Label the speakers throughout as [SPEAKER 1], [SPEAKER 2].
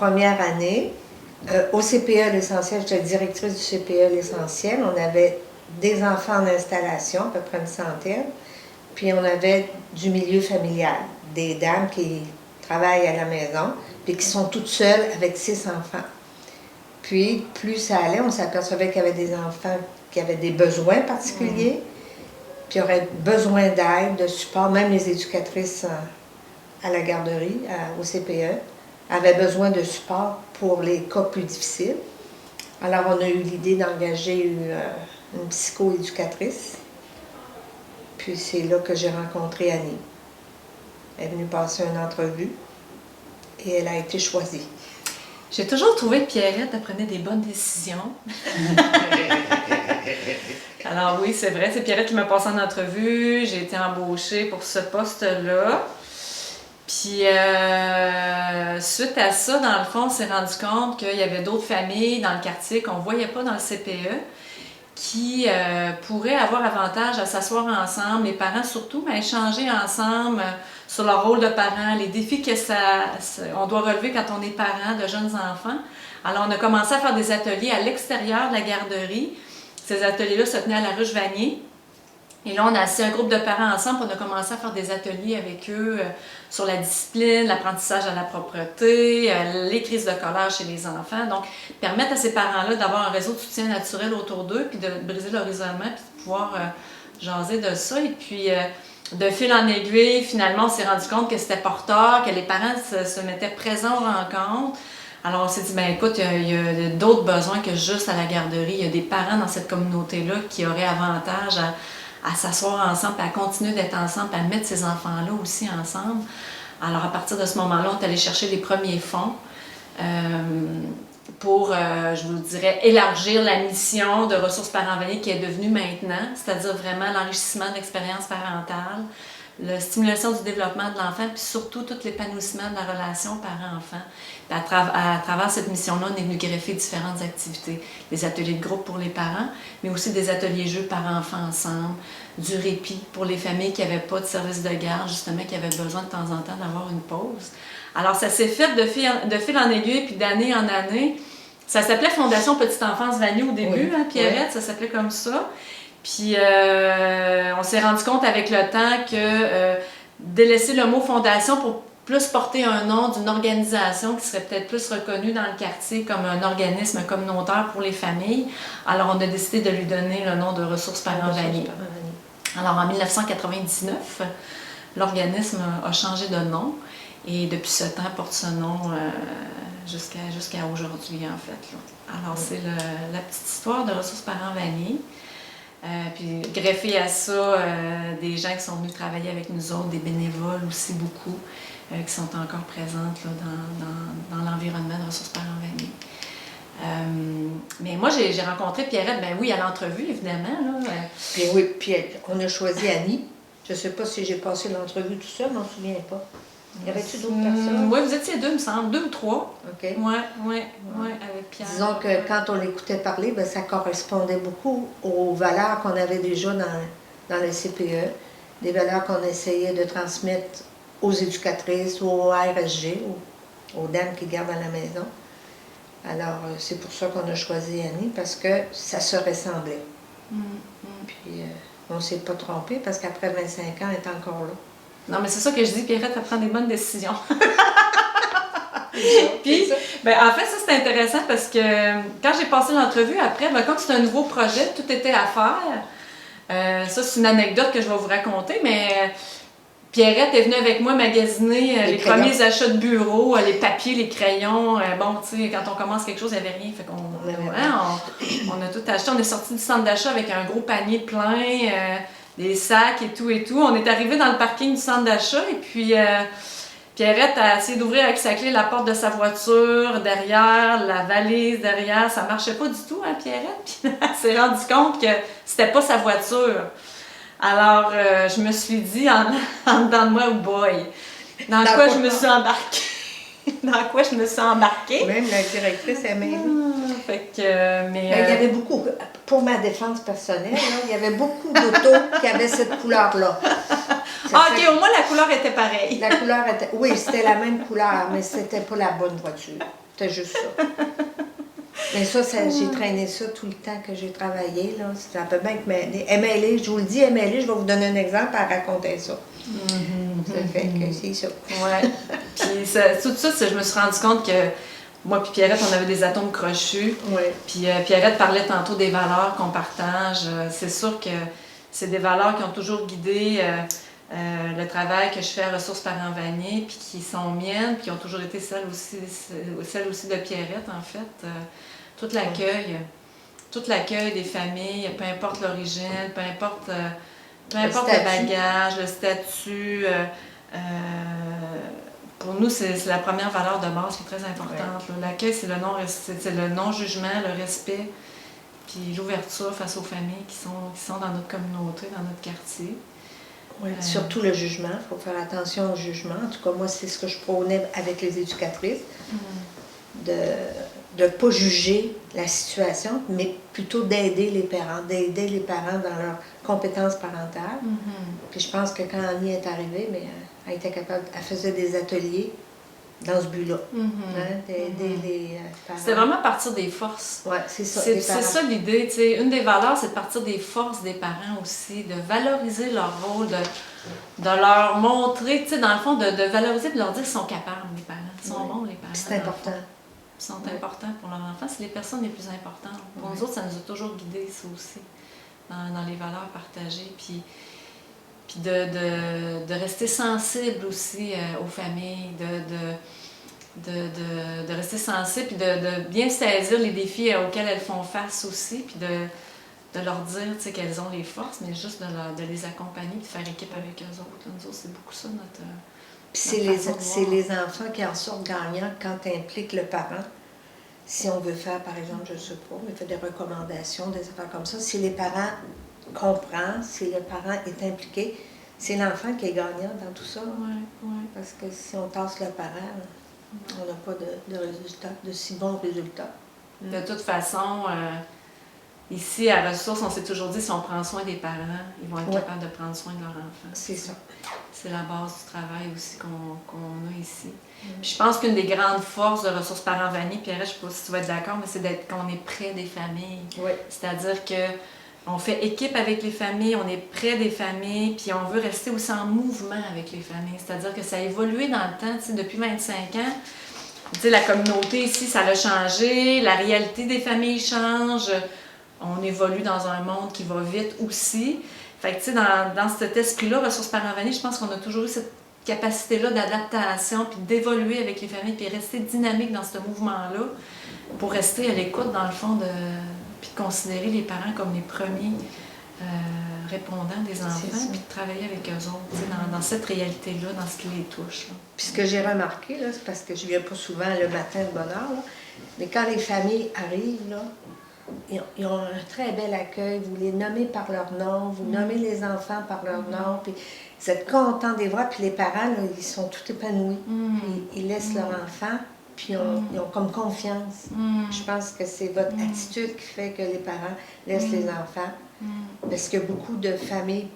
[SPEAKER 1] première année, au CPE L'Essentiel, j'étais directrice du CPE L'Essentiel. On avait des enfants en installation, à peu près une centaine. Puis on avait du milieu familial, des dames qui travaillent à la maison, puis qui sont toutes seules avec 6 enfants. Puis, plus ça allait, on s'apercevait qu'il y avait des enfants qui avaient des besoins particuliers, puis auraient besoin d'aide, de support. Même les éducatrices à la garderie, au CPE, avaient besoin de support pour les cas plus difficiles. Alors, on a eu l'idée d'engager une psycho-éducatrice. Puis c'est là que j'ai rencontré Annie. Elle est venue passer une entrevue et elle a été choisie.
[SPEAKER 2] J'ai toujours trouvé que Pierrette prenait des bonnes décisions. Alors oui, c'est vrai, c'est Pierrette qui m'a passé en entrevue. J'ai été embauchée pour ce poste-là. Puis suite à ça, dans le fond, on s'est rendu compte qu'il y avait d'autres familles dans le quartier qu'on ne voyait pas dans le CPE qui pourraient avoir avantage à s'asseoir ensemble, les parents surtout, à échanger ensemble sur leur rôle de parent, les défis que on doit relever quand on est parent de jeunes enfants. Alors, on a commencé à faire des ateliers à l'extérieur de la garderie. Ces ateliers-là se tenaient à la Ruche-Vanier. Et là, on a assis un groupe de parents ensemble, puis on a commencé à faire des ateliers avec eux sur la discipline, l'apprentissage à la propreté, les crises de colère chez les enfants. Donc, permettre à ces parents-là d'avoir un réseau de soutien naturel autour d'eux, puis de briser leur isolement, puis de pouvoir jaser de ça. Et puis, de fil en aiguille, finalement, on s'est rendu compte que c'était porteur, que les parents se mettaient présents aux rencontres. Alors, on s'est dit, ben écoute, il y a d'autres besoins que juste à la garderie. Il y a des parents dans cette communauté-là qui auraient avantage à s'asseoir ensemble, à continuer d'être ensemble, à mettre ces enfants-là aussi ensemble. Alors, à partir de ce moment-là, on est allé chercher les premiers fonds pour, je vous dirais, élargir la mission de Ressources Parents Vanier qui est devenue maintenant, c'est-à-dire vraiment l'enrichissement de l'expérience parentale, la stimulation du développement de l'enfant, puis surtout tout l'épanouissement de la relation parent-enfant. À travers cette mission-là, on est venu greffer différentes activités. Des ateliers de groupe pour les parents, mais aussi des ateliers jeux parents-enfants ensemble, du répit pour les familles qui n'avaient pas de service de garde, justement, qui avaient besoin de temps en temps d'avoir une pause. Alors, ça s'est fait de fil en aiguille, puis d'année en année. Ça s'appelait Fondation Petite Enfance Vanier au début,
[SPEAKER 1] oui,
[SPEAKER 2] hein, Pierrette, ça s'appelait comme ça. Puis, on s'est rendu compte avec le temps que délaisser le mot fondation pour plus porter un nom d'une organisation qui serait peut-être plus reconnue dans le quartier comme un organisme communautaire pour les familles. Alors, on a décidé de lui donner le nom de Ressources Parents Vanier. Alors, en 1999, l'organisme a changé de nom et depuis ce temps porte ce nom jusqu'à aujourd'hui, en fait. Là. Alors, c'est la petite histoire de Ressources Parents Vanier. Puis greffé à ça, des gens qui sont venus travailler avec nous autres, des bénévoles aussi beaucoup, qui sont encore présentes là, dans l'environnement de Ressources Parents Vanier. Mais moi, j'ai rencontré Pierrette, ben oui, à l'entrevue, évidemment. Là.
[SPEAKER 1] Puis oui, puis on a choisi Annie. Je ne sais pas si j'ai passé l'entrevue tout seul, je m'en souviens pas. Y avait-tu d'autres personnes?
[SPEAKER 2] Oui, vous étiez deux, il me semble, 2 ou 3.
[SPEAKER 1] OK.
[SPEAKER 2] Oui, avec Pierre.
[SPEAKER 1] Disons que quand on l'écoutait parler, ben, ça correspondait beaucoup aux valeurs qu'on avait déjà dans le CPE, des valeurs qu'on essayait de transmettre aux éducatrices, aux RSG, aux dames qui gardent à la maison. Alors, c'est pour ça qu'on a choisi Annie, parce que ça se ressemblait. Puis, on ne s'est pas trompé, parce qu'après 25 ans, elle est encore là.
[SPEAKER 2] Non, mais c'est ça que je dis, Pierrette, elle prend des bonnes décisions. Puis, ben, en fait, ça c'est intéressant parce que quand j'ai passé l'entrevue, après, ben, comme c'est un nouveau projet, tout était à faire. Ça, c'est une anecdote que je vais vous raconter, mais Pierrette est venue avec moi magasiner les premiers achats de bureau, les papiers, les crayons. Bon, tu sais, quand on commence quelque chose, il n'y avait rien. Fait qu'on on a tout acheté. On est sorti du centre d'achat avec un gros panier plein. Des sacs et tout et tout. On est arrivé dans le parking du centre d'achat et puis Pierrette a essayé d'ouvrir avec sa clé la porte de sa voiture derrière, la valise derrière. Ça marchait pas du tout, hein, Pierrette? Puis elle s'est rendue compte que c'était pas sa voiture. Alors, je me suis dit en dedans de moi, oh boy, dans quoi je me suis embarquée? Dans quoi je me suis embarquée?
[SPEAKER 1] Même la directrice aimait.
[SPEAKER 2] Fait que, mais,
[SPEAKER 1] il y avait beaucoup, pour ma défense personnelle, là, il y avait beaucoup d'autos qui avaient cette couleur-là.
[SPEAKER 2] OK, au moins la couleur était pareille.
[SPEAKER 1] La couleur était, oui, c'était la même couleur, mais c'était pas la bonne voiture. C'était juste ça. Mais ça, j'ai traîné ça tout le temps que j'ai travaillé. Là. Ça peut bien que MLA, je vous le dis, MLA, je vais vous donner un exemple à raconter ça. Ça fait que c'est ça.
[SPEAKER 2] Ouais. Puis tout ça, je me suis rendu compte que moi puis Pierrette, on avait des atomes crochus.
[SPEAKER 1] Ouais.
[SPEAKER 2] Puis Pierrette parlait tantôt des valeurs qu'on partage. C'est sûr que c'est des valeurs qui ont toujours guidé le travail que je fais à Ressources Parents Vanier, puis qui sont miennes, puis qui ont toujours été celles aussi de Pierrette, en fait. Tout l'accueil des familles, peu importe l'origine, peu importe le bagage, le statut. Pour nous, c'est la première valeur de base qui est très importante. Ouais. L'accueil, c'est le non-jugement, le respect, puis l'ouverture face aux familles qui sont dans notre communauté, dans notre quartier.
[SPEAKER 1] Oui, surtout le jugement. Il faut faire attention au jugement. En tout cas, moi, c'est ce que je prônais avec les éducatrices. De ne pas juger la situation, mais plutôt d'aider les parents dans leurs compétences parentales. Puis je pense que quand Annie est arrivée, mais elle était capable, elle faisait des ateliers dans ce but-là, d'aider les parents.
[SPEAKER 2] C'était vraiment partir des forces.
[SPEAKER 1] Oui, c'est ça.
[SPEAKER 2] C'est ça l'idée. T'sais. Une des valeurs, c'est de partir des forces des parents aussi, de valoriser leur rôle, de leur montrer, dans le fond, de valoriser, de leur dire qu'ils sont capables, les parents. Ils sont bons, les parents.
[SPEAKER 1] C'est important.
[SPEAKER 2] Ils sont importants pour leur enfant. C'est les personnes les plus importantes. Pour nous autres, ça nous a toujours guidés, ça aussi, dans les valeurs partagées. Puis de rester sensible aussi aux familles, de rester sensible, puis de bien saisir les défis auxquels elles font face aussi, puis de leur dire qu'elles ont les forces, mais juste de les accompagner, de faire équipe avec eux autres. Nous autres, c'est beaucoup ça notre...
[SPEAKER 1] C'est les enfants qui en sortent gagnants quand tu impliques le parent. Si on veut faire, par exemple, je ne sais pas, mais fait des recommandations, des affaires comme ça, si les parents comprennent, si le parent est impliqué, c'est l'enfant qui est gagnant dans tout ça. Parce que si on tasse le parent, on n'a pas de résultat, de si bons résultats.
[SPEAKER 2] De toute façon, ici, à Ressources, on s'est toujours dit, si on prend soin des parents, ils vont être capables de prendre soin de leur enfant.
[SPEAKER 1] C'est ça.
[SPEAKER 2] C'est la base du travail aussi qu'on a ici. Puis je pense qu'une des grandes forces de Ressources Parents Vanier, Pierre, je ne sais pas si tu vas être d'accord, mais c'est qu'on est près des familles.
[SPEAKER 1] Oui.
[SPEAKER 2] C'est-à-dire qu'on fait équipe avec les familles, on est près des familles, puis on veut rester aussi en mouvement avec les familles. C'est-à-dire que ça a évolué dans le temps, depuis 25 ans. La communauté ici, ça a changé, la réalité des familles change. On évolue dans un monde qui va vite aussi. Fait que, dans cet esprit-là, Ressources Parents Vanier, je pense qu'on a toujours eu cette capacité-là d'adaptation, puis d'évoluer avec les familles, puis rester dynamique dans ce mouvement-là, pour rester à l'écoute, dans le fond, puis de considérer les parents comme les premiers répondants des enfants, puis de travailler avec eux autres, dans cette réalité-là, dans ce qui les touche. Là.
[SPEAKER 1] Puis ce que j'ai remarqué, là, c'est parce que je ne viens pas souvent le matin de bonne heure, là, mais quand les familles arrivent, là, ils ont un très bel accueil, vous les nommez par leur nom, vous nommez les enfants par leur nom, puis vous êtes contents de les voir, puis les parents, là, ils sont tout épanouis, puis ils laissent leur enfant, puis ils ont comme confiance. Je pense que c'est votre attitude qui fait que les parents laissent les enfants, parce qu'il y a beaucoup de familles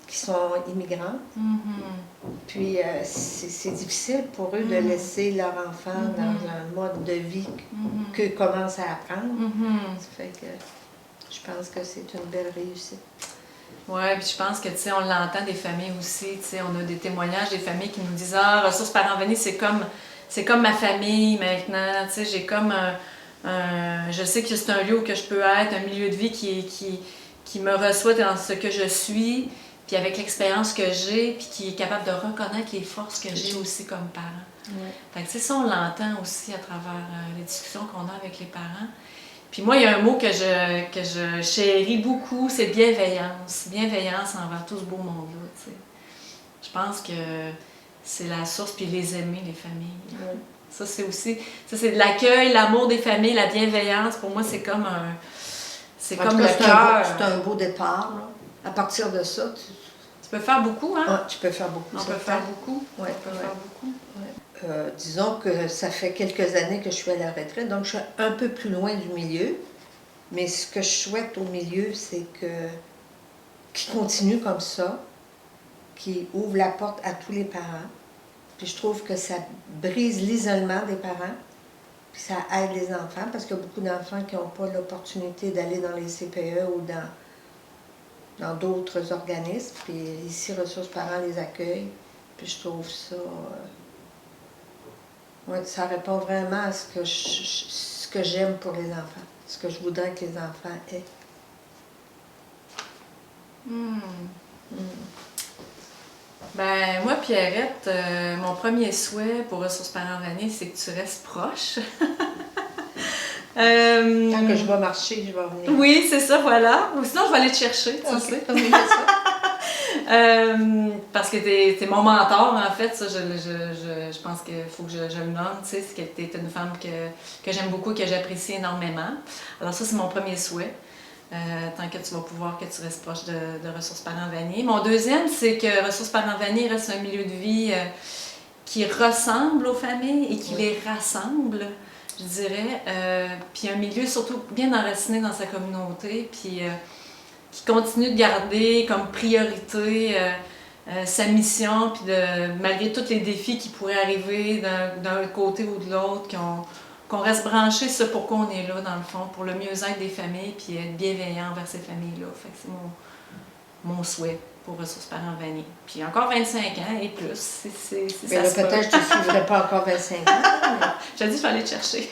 [SPEAKER 1] qui sont immigrantes, puis c'est difficile pour eux de laisser leur enfant dans un mode de vie qu'eux commencent à apprendre. Ça fait que je pense que c'est une belle réussite.
[SPEAKER 2] Oui, puis je pense que, on l'entend des familles aussi, on a des témoignages des familles qui nous disent « Ah, Ressources Parents Vanier, c'est comme ma famille maintenant, j'ai comme je sais que c'est un lieu où que je peux être, un milieu de vie qui me reçoit dans ce que je suis, puis avec l'expérience que j'ai, puis qui est capable de reconnaître les forces que j'ai aussi comme parent. » Fait que ça, on l'entend aussi à travers les discussions qu'on a avec les parents. Puis moi, il y a un mot que je chéris beaucoup, c'est bienveillance. Bienveillance envers tout ce beau monde-là, t'sais. Je pense que c'est la source, puis les aimer, les familles. Ça, c'est aussi... Ça, c'est de l'accueil, l'amour des familles, la bienveillance. Pour moi, c'est comme un... C'est comme le cœur.
[SPEAKER 1] C'est un beau départ, là. À partir de ça,
[SPEAKER 2] tu peux faire beaucoup, hein?
[SPEAKER 1] Ah, tu peux faire beaucoup.
[SPEAKER 2] On peut faire beaucoup.
[SPEAKER 1] Ouais,
[SPEAKER 2] on peut faire beaucoup.
[SPEAKER 1] Disons que ça fait quelques années que je suis à la retraite, donc je suis un peu plus loin du milieu. Mais ce que je souhaite au milieu, c'est qu'ils continuent comme ça, qu'ils ouvrent la porte à tous les parents. Puis je trouve que ça brise l'isolement des parents. Puis ça aide les enfants, parce qu'il y a beaucoup d'enfants qui n'ont pas l'opportunité d'aller dans les CPE ou dans d'autres organismes. Puis ici, Ressources Parents les accueille. Puis je trouve ça... ouais, ça répond vraiment à ce que j'aime pour les enfants, ce que je voudrais que les enfants aient.
[SPEAKER 2] Ben, moi, Pierrette, mon premier souhait pour Ressources Parents Vanier, c'est que tu restes proche.
[SPEAKER 1] Tant que je vais marcher, je vais revenir.
[SPEAKER 2] Oui, c'est ça, voilà. Ou sinon, je vais aller te chercher, tu sais.
[SPEAKER 1] Oui, c'est ça.
[SPEAKER 2] Parce que t'es mon mentor, en fait. Ça, je pense qu'il faut que je le nomme. Tu sais, c'est que t'es une femme que j'aime beaucoup, que j'apprécie énormément. Alors ça, c'est mon premier souhait. Tant que tu vas pouvoir, que tu restes proche de Ressources Parents Vanier. Mon deuxième, c'est que Ressources Parents Vanier reste un milieu de vie qui ressemble aux familles et qui les rassemble, je dirais. Puis un milieu surtout bien enraciné dans sa communauté, puis qui continue de garder comme priorité sa mission, puis malgré tous les défis qui pourraient arriver d'un côté ou de l'autre, qu'on reste branché sur pourquoi on est là, dans le fond, pour le mieux-être des familles, puis être bienveillant envers ces familles-là. Fait que c'est mon souhait pour Ressources Parents Vanier. Puis encore 25 ans et plus, c'est
[SPEAKER 1] mais
[SPEAKER 2] ça
[SPEAKER 1] là,
[SPEAKER 2] se peut.
[SPEAKER 1] peut-être que je ne suivrai pas encore 25 ans. Mais...
[SPEAKER 2] Je te dis, je vais aller te chercher.